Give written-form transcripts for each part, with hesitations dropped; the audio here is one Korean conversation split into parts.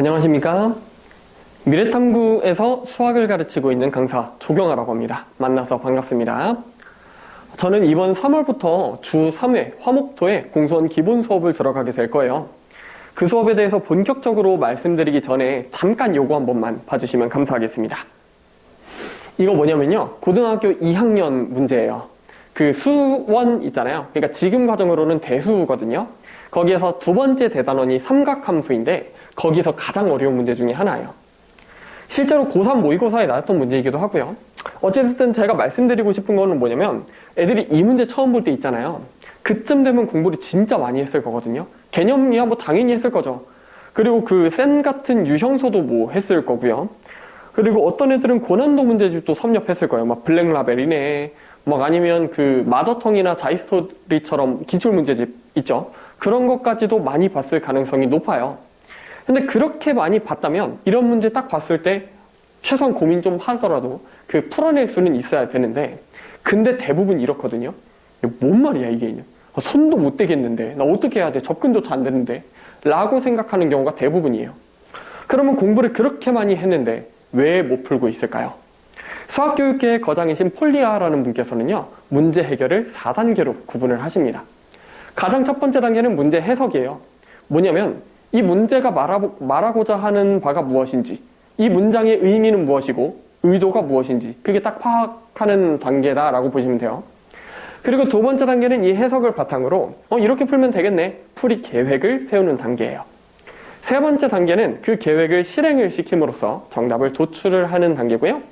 안녕하십니까? 미래탐구에서 수학을 가르치고 있는 강사 조경아라고 합니다. 만나서 반갑습니다. 저는 이번 3월부터 주 3회 화목토에 공수원 기본 수업을 들어가게 될 거예요. 그 수업에 대해서 본격적으로 말씀드리기 전에 잠깐 요거 한 번만 봐주시면 감사하겠습니다. 이거 뭐냐면요, 고등학교 2학년 문제예요. 그 수원 있잖아요. 그러니까 지금 과정으로는 대수거든요. 거기에서 두 번째 대단원이 삼각함수인데 거기서 가장 어려운 문제 중에 하나예요. 실제로 고3 모의고사에 나왔던 문제이기도 하고요. 어쨌든 제가 말씀드리고 싶은 거는 뭐냐면, 애들이 이 문제 처음 볼 때 있잖아요. 그쯤 되면 공부를 진짜 많이 했을 거거든요. 개념이야 뭐 당연히 했을 거죠. 그리고 그 센 같은 유형소도 뭐 했을 거고요. 그리고 어떤 애들은 고난도 문제집도 섭렵했을 거예요. 막 블랙라벨이네, 막 아니면 그 마더텅이나 자이스토리처럼 기출문제집 있죠. 그런 것까지도 많이 봤을 가능성이 높아요. 근데 그렇게 많이 봤다면 이런 문제 딱 봤을 때 최소한 고민 좀 하더라도 그 풀어낼 수는 있어야 되는데, 근데 대부분 이렇거든요. 뭔 말이야 이게, 손도 못 대겠는데 나 어떻게 해야 돼, 접근조차 안 되는데 라고 생각하는 경우가 대부분이에요. 그러면 공부를 그렇게 많이 했는데 왜 못 풀고 있을까요? 수학교육계의 거장이신 폴리아라는 분께서는요, 문제 해결을 4단계로 구분을 하십니다. 가장 첫 번째 단계는 문제 해석이에요. 뭐냐면 이 문제가 말하고자 하는 바가 무엇인지, 이 문장의 의미는 무엇이고 의도가 무엇인지, 그게 딱 파악하는 단계다라고 보시면 돼요. 그리고 두 번째 단계는 이 해석을 바탕으로 이렇게 풀면 되겠네, 풀이 계획을 세우는 단계예요. 세 번째 단계는 그 계획을 실행을 시킴으로써 정답을 도출을 하는 단계고요.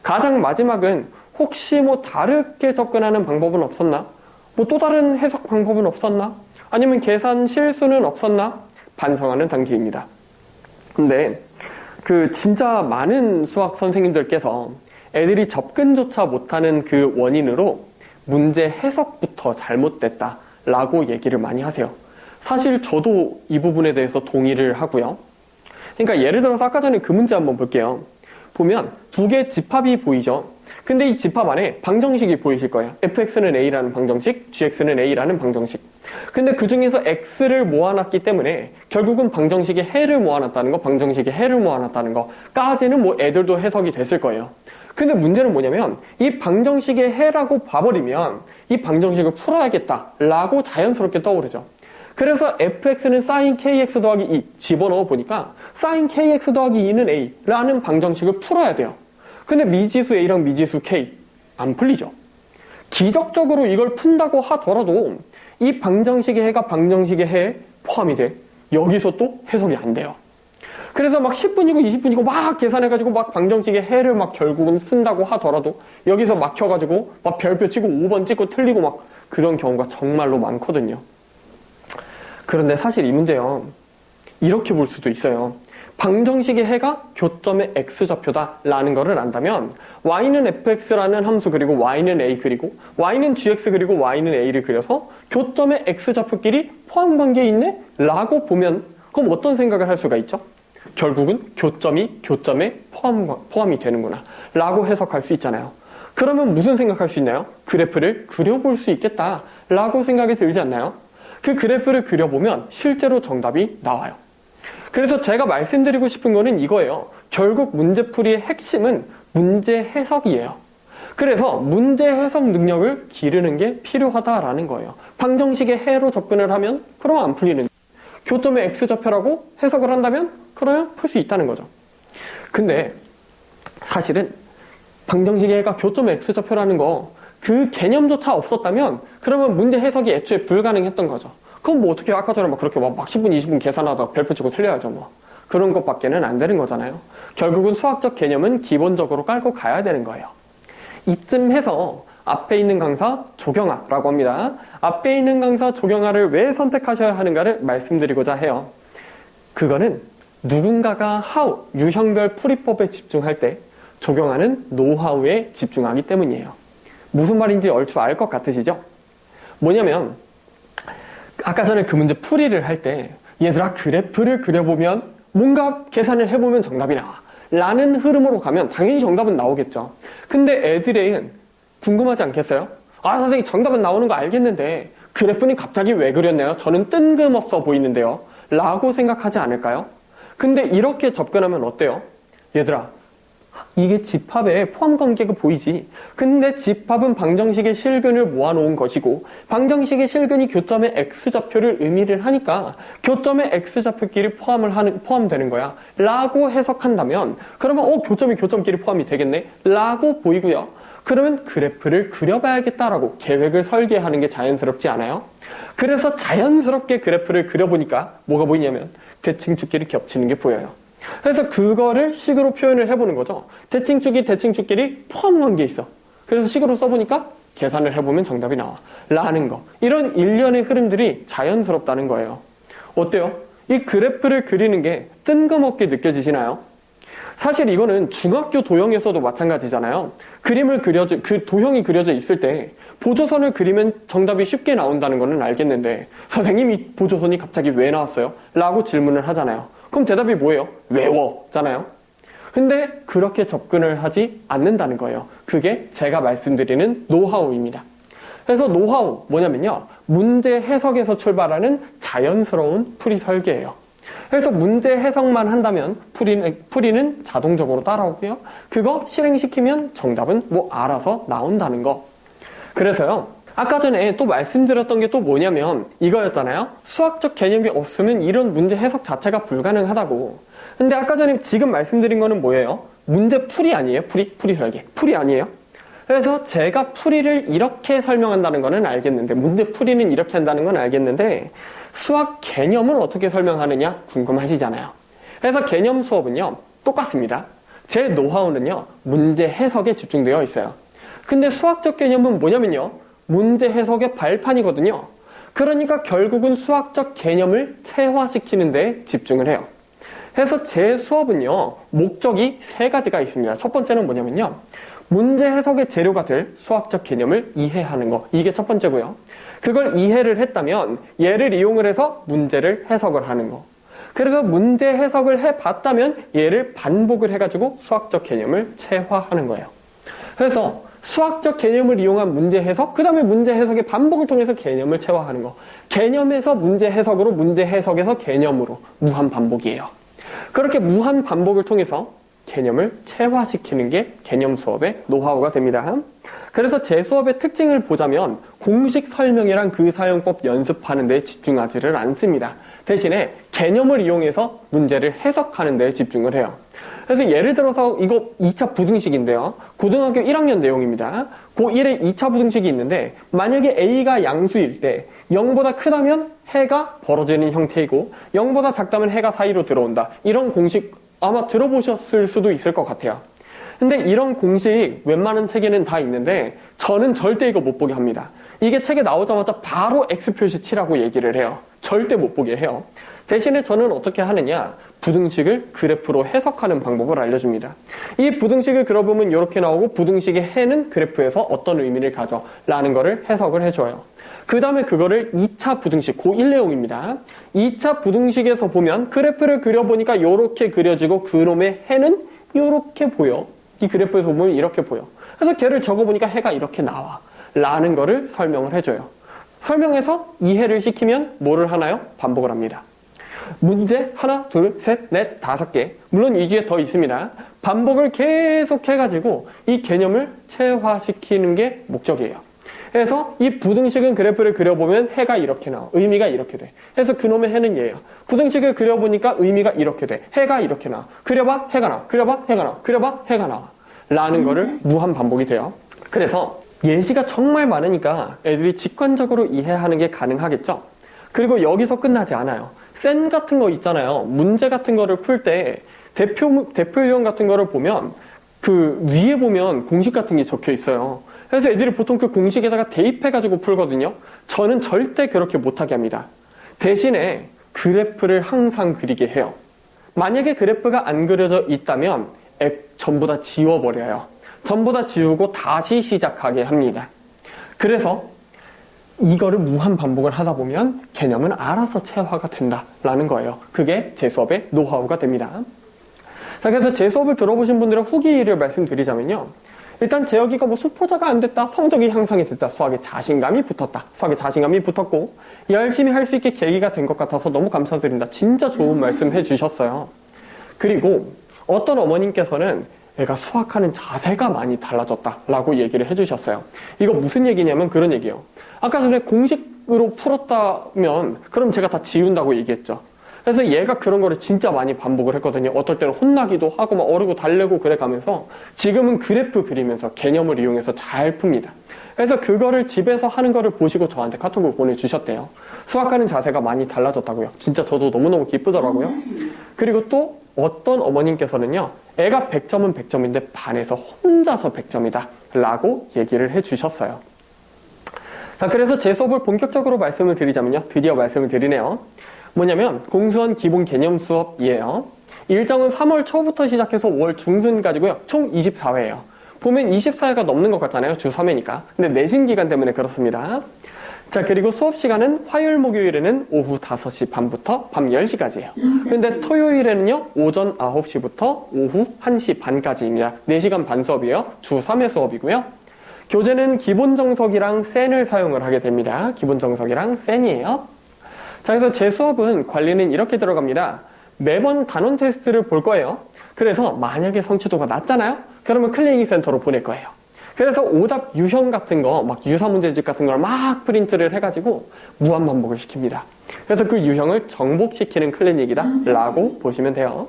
가장 마지막은 혹시 뭐 다르게 접근하는 방법은 없었나? 뭐 또 다른 해석 방법은 없었나? 아니면 계산 실수는 없었나? 반성하는 단계입니다. 근데 그 진짜 많은 수학 선생님들께서 애들이 접근조차 못하는 그 원인으로 문제 해석부터 잘못됐다라고 얘기를 많이 하세요. 사실 저도 이 부분에 대해서 동의를 하고요. 그러니까 예를 들어서 아까 전에 그 문제 한번 볼게요. 보면 두 개의 집합이 보이죠. 근데 이 집합 안에 방정식이 보이실 거예요. fx는 a라는 방정식, gx는 a라는 방정식. 근데 그 중에서 x를 모아놨기 때문에 결국은 방정식의 해를 모아놨다는 거, 방정식의 해를 모아놨다는 거까지는 뭐 애들도 해석이 됐을 거예요. 근데 문제는 뭐냐면 이 방정식의 해라고 봐버리면 이 방정식을 풀어야겠다라고 자연스럽게 떠오르죠. 그래서 fx는 sin kx 더하기 2 집어넣어 보니까 sin kx 더하기 2는 a라는 방정식을 풀어야 돼요. 근데 미지수 a랑 미지수 k 안 풀리죠. 기적적으로 이걸 푼다고 하더라도 이 방정식의 해가 방정식의 해에 포함이 돼 여기서 또 해석이 안 돼요. 그래서 막 10분이고 20분이고 막 계산해가지고 막 방정식의 해를 막 결국은 쓴다고 하더라도 여기서 막혀가지고 막 별표 치고 5번 찍고 틀리고 막 그런 경우가 정말로 많거든요. 그런데 사실 이 문제요, 이렇게 볼 수도 있어요. 방정식의 해가 교점의 x좌표다라는 거를 안다면 y는 fx라는 함수 그리고 y는 a 그리고 y는 gx 그리고 y는 a를 그려서 교점의 x좌표끼리 포함관계에 있네? 라고 보면 그럼 어떤 생각을 할 수가 있죠? 결국은 교점이 교점에 포함이 되는구나 라고 해석할 수 있잖아요. 그러면 무슨 생각할 수 있나요? 그래프를 그려볼 수 있겠다 라고 생각이 들지 않나요? 그 그래프를 그려보면 실제로 정답이 나와요. 그래서 제가 말씀드리고 싶은 거는 이거예요. 결국 문제풀이의 핵심은 문제 해석이에요. 그래서 문제 해석 능력을 기르는 게 필요하다라는 거예요. 방정식의 해로 접근을 하면 그러면 안 풀리는, 교점의 x좌표라고 해석을 한다면 그러면 풀 수 있다는 거죠. 근데 사실은 방정식의 해가 교점의 x좌표라는 거 그 개념조차 없었다면 그러면 문제 해석이 애초에 불가능했던 거죠. 그럼 뭐 어떻게 아까 전에 막 그렇게 막 10분, 20분 계산하다가 별표 치고 틀려야죠 뭐. 그런 것밖에는 안 되는 거잖아요. 결국은 수학적 개념은 기본적으로 깔고 가야 되는 거예요. 이쯤 해서 앞에 있는 강사 조경아라고 합니다. 앞에 있는 강사 조경아를 왜 선택하셔야 하는가를 말씀드리고자 해요. 그거는 누군가가 how, 유형별 풀이법에 집중할 때 조경아는 노하우에 집중하기 때문이에요. 무슨 말인지 얼추 알 것 같으시죠? 뭐냐면 아까 전에 그 문제 풀이를 할 때 얘들아 그래프를 그려보면 뭔가 계산을 해보면 정답이 나와 라는 흐름으로 가면 당연히 정답은 나오겠죠. 근데 애들은 궁금하지 않겠어요? 아 선생님 정답은 나오는 거 알겠는데 그래프는 갑자기 왜 그렸나요? 저는 뜬금없어 보이는데요 라고 생각하지 않을까요? 근데 이렇게 접근하면 어때요? 얘들아, 이게 집합의 포함 관계가 보이지. 근데 집합은 방정식의 실근을 모아놓은 것이고 방정식의 실근이 교점의 x좌표를 의미를 하니까 교점의 x좌표끼리 포함되는 거야 라고 해석한다면 그러면 교점이 교점끼리 포함이 되겠네 라고 보이고요. 그러면 그래프를 그려봐야겠다라고 계획을 설계하는 게 자연스럽지 않아요? 그래서 자연스럽게 그래프를 그려보니까 뭐가 보이냐면 대칭축끼리 겹치는 게 보여요. 그래서 그거를 식으로 표현을 해보는 거죠. 대칭축이 대칭축끼리 포함한 게 있어. 그래서 식으로 써보니까 계산을 해보면 정답이 나와. 라는 거. 이런 일련의 흐름들이 자연스럽다는 거예요. 어때요? 이 그래프를 그리는 게 뜬금없게 느껴지시나요? 사실 이거는 중학교 도형에서도 마찬가지잖아요. 그 도형이 그려져 있을 때 보조선을 그리면 정답이 쉽게 나온다는 거는 알겠는데 선생님 이 보조선이 갑자기 왜 나왔어요? 라고 질문을 하잖아요. 그럼 대답이 뭐예요? 외워잖아요. 근데 그렇게 접근을 하지 않는다는 거예요. 그게 제가 말씀드리는 노하우입니다. 그래서 노하우 뭐냐면요. 문제 해석에서 출발하는 자연스러운 풀이 설계예요. 그래서 문제 해석만 한다면 풀이는 자동적으로 따라오고요. 그거 실행시키면 정답은 알아서 나온다는 거. 그래서요. 아까 전에 또 말씀드렸던 게 또 뭐냐면 이거였잖아요. 수학적 개념이 없으면 이런 문제 해석 자체가 불가능하다고. 근데 아까 전에 지금 말씀드린 거는 뭐예요? 문제 풀이 아니에요? 풀이 설계. 풀이 아니에요? 그래서 제가 풀이를 이렇게 설명한다는 거는 알겠는데 문제 풀이는 이렇게 한다는 건 알겠는데 수학 개념은 어떻게 설명하느냐 궁금하시잖아요. 그래서 개념 수업은요. 똑같습니다. 제 노하우는요. 문제 해석에 집중되어 있어요. 근데 수학적 개념은 뭐냐면요. 문제 해석의 발판이거든요. 그러니까 결국은 수학적 개념을 체화시키는 데 집중을 해요. 그래서 제 수업은요. 목적이 3가지가 있습니다. 첫 번째는 뭐냐면요. 문제 해석의 재료가 될 수학적 개념을 이해하는 거. 이게 첫 번째고요. 그걸 이해를 했다면 얘를 이용을 해서 문제를 해석을 하는 거. 그래서 문제 해석을 해봤다면 얘를 반복을 해가지고 수학적 개념을 체화하는 거예요. 그래서 수학적 개념을 이용한 문제 해석, 그 다음에 문제 해석의 반복을 통해서 개념을 체화하는 거. 개념에서 문제 해석으로, 문제 해석에서 개념으로 무한 반복이에요. 그렇게 무한 반복을 통해서 개념을 체화시키는 게 개념 수업의 노하우가 됩니다. 그래서 제 수업의 특징을 보자면 공식 설명이랑 그 사용법 연습하는 데 집중하지를 않습니다. 대신에 개념을 이용해서 문제를 해석하는 데 집중을 해요. 그래서 예를 들어서 이거 2차 부등식인데요. 고등학교 1학년 내용입니다. 고1에 2차 부등식이 있는데 만약에 A가 양수일 때 0보다 크다면 해가 벌어지는 형태이고 0보다 작다면 해가 사이로 들어온다. 이런 공식 아마 들어보셨을 수도 있을 것 같아요. 근데 이런 공식 웬만한 책에는 다 있는데 저는 절대 이거 못 보게 합니다. 이게 책에 나오자마자 바로 X표시 치라고 얘기를 해요. 절대 못 보게 해요. 대신에 저는 어떻게 하느냐, 부등식을 그래프로 해석하는 방법을 알려줍니다. 이 부등식을 그려보면 이렇게 나오고 부등식의 해는 그래프에서 어떤 의미를 가져 라는 거를 해석을 해줘요. 그 다음에 그거를 2차 부등식, 고1 내용입니다. 2차 부등식에서 보면 그래프를 그려보니까 이렇게 그려지고 그놈의 해는 이렇게 보여. 이 그래프에서 보면 이렇게 보여. 그래서 걔를 적어보니까 해가 이렇게 나와 라는 거를 설명을 해줘요. 설명해서 이해를 시키면 뭐를 하나요? 반복을 합니다. 문제 하나, 둘, 셋, 넷, 5개. 물론 이 뒤에 더 있습니다. 반복을 계속 해가지고 이 개념을 체화시키는 게 목적이에요. 그래서 이 부등식은 그래프를 그려보면 해가 이렇게 나와. 의미가 이렇게 돼. 그래서 그놈의 해는 얘예요. 부등식을 그려보니까 의미가 이렇게 돼. 해가 이렇게 나와. 그려봐, 해가 나와. 그려봐, 해가 나와. 그려봐, 해가 나와. 라는 거를 무한 반복이 돼요. 그래서 예시가 정말 많으니까 애들이 직관적으로 이해하는 게 가능하겠죠? 그리고 여기서 끝나지 않아요. 센 같은 거 있잖아요. 문제 같은 거를 풀 때 대표 유형 같은 거를 보면 그 위에 보면 공식 같은 게 적혀 있어요. 그래서 애들이 보통 그 공식에다가 대입해가지고 풀거든요. 저는 절대 그렇게 못하게 합니다. 대신에 그래프를 항상 그리게 해요. 만약에 그래프가 안 그려져 있다면 전부 다 지워버려요. 전부 다 지우고 다시 시작하게 합니다. 그래서 이거를 무한 반복을 하다 보면 개념은 알아서 체화가 된다라는 거예요. 그게 제 수업의 노하우가 됩니다. 자, 그래서 제 수업을 들어보신 분들은 후기를 말씀드리자면요. 일단 제 여기가 수포자가 안 됐다, 성적이 향상이 됐다, 수학에 자신감이 붙었다, 수학에 자신감이 붙었고 열심히 할 수 있게 계기가 된 것 같아서 너무 감사드립니다. 진짜 좋은 말씀 해주셨어요. 그리고 어떤 어머님께서는 애가 수학하는 자세가 많이 달라졌다라고 얘기를 해주셨어요. 이거 무슨 얘기냐면 그런 얘기예요. 아까 전에 공식으로 풀었다면 그럼 제가 다 지운다고 얘기했죠. 그래서 얘가 그런 거를 진짜 많이 반복을 했거든요. 어떨 때는 혼나기도 하고 막 어르고 달래고 그래 가면서 지금은 그래프 그리면서 개념을 이용해서 잘 풉니다. 그래서 그거를 집에서 하는 거를 보시고 저한테 카톡을 보내주셨대요. 수학하는 자세가 많이 달라졌다고요. 진짜 저도 너무너무 기쁘더라고요. 그리고 또 어떤 어머님께서는요, 애가 100점은 100점인데 반에서 혼자서 100점이다 라고 얘기를 해주셨어요. 자, 그래서 제 수업을 본격적으로 말씀을 드리자면요, 드디어 말씀을 드리네요. 뭐냐면 공수원 기본 개념 수업이에요. 일정은 3월 초부터 시작해서 5월 중순 가지고요, 총 24회예요. 보면 24회가 넘는 것 같잖아요, 주 3회니까. 근데 내신 기간 때문에 그렇습니다. 자, 그리고 수업 시간은 화요일, 목요일에는 오후 5시 반부터 밤 10시까지예요. 근데 토요일에는요, 오전 9시부터 오후 1시 반까지입니다. 4시간 반 수업이에요. 주 3회 수업이고요. 교재는 기본 정석이랑 센을 사용을 하게 됩니다. 기본 정석이랑 센이에요. 자, 그래서 제 수업은 관리는 이렇게 들어갑니다. 매번 단원 테스트를 볼 거예요. 그래서 만약에 성취도가 낮잖아요? 그러면 클리닉 센터로 보낼 거예요. 그래서 오답 유형 같은 거, 막 유사문제집 같은 걸 막 프린트를 해가지고 무한반복을 시킵니다. 그래서 그 유형을 정복시키는 클리닉이다 라고 보시면 돼요.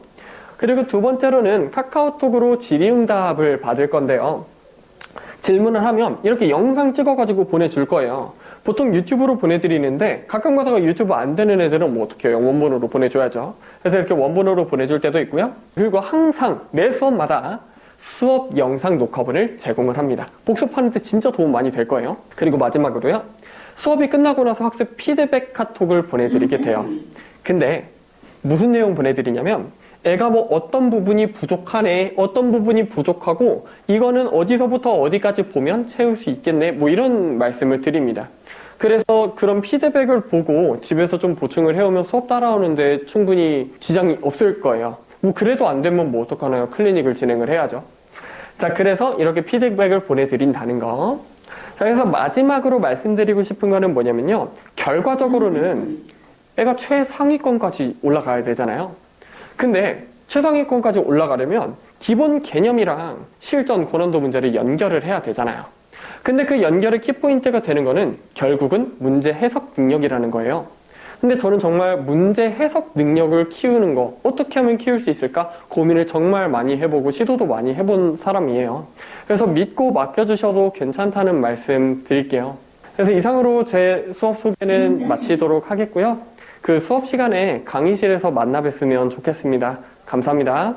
그리고 두 번째로는 카카오톡으로 질의응답을 받을 건데요. 질문을 하면 이렇게 영상 찍어가지고 보내줄 거예요. 보통 유튜브로 보내드리는데 가끔 가다가 유튜브 안 되는 애들은 뭐 어떻게 해요? 원본으로 보내줘야죠. 그래서 이렇게 원본으로 보내줄 때도 있고요. 그리고 항상 매 수업마다 수업 영상 녹화본을 제공을 합니다. 복습하는 데 진짜 도움 많이 될 거예요. 그리고 마지막으로요. 수업이 끝나고 나서 학습 피드백 카톡을 보내드리게 돼요. 근데 무슨 내용 보내드리냐면 애가 뭐 어떤 부분이 부족하네, 어떤 부분이 부족하고 이거는 어디서부터 어디까지 보면 채울 수 있겠네, 뭐 이런 말씀을 드립니다. 그래서 그런 피드백을 보고 집에서 좀 보충을 해오면 수업 따라오는데 충분히 지장이 없을 거예요. 뭐 그래도 안 되면 뭐 어떡하나요? 클리닉을 진행을 해야죠. 자, 그래서 이렇게 피드백을 보내드린다는 거. 자, 그래서 마지막으로 말씀드리고 싶은 거는 뭐냐면요. 결과적으로는 애가 최상위권까지 올라가야 되잖아요. 근데 최상위권까지 올라가려면 기본 개념이랑 실전 고난도 문제를 연결을 해야 되잖아요. 근데 그 연결의 키포인트가 되는 거는 결국은 문제 해석 능력이라는 거예요. 근데 저는 정말 문제 해석 능력을 키우는 거, 어떻게 하면 키울 수 있을까 고민을 정말 많이 해보고 시도도 많이 해본 사람이에요. 그래서 믿고 맡겨주셔도 괜찮다는 말씀 드릴게요. 그래서 이상으로 제 수업 소개는 마치도록 하겠고요. 그 수업 시간에 강의실에서 만나 뵀으면 좋겠습니다. 감사합니다.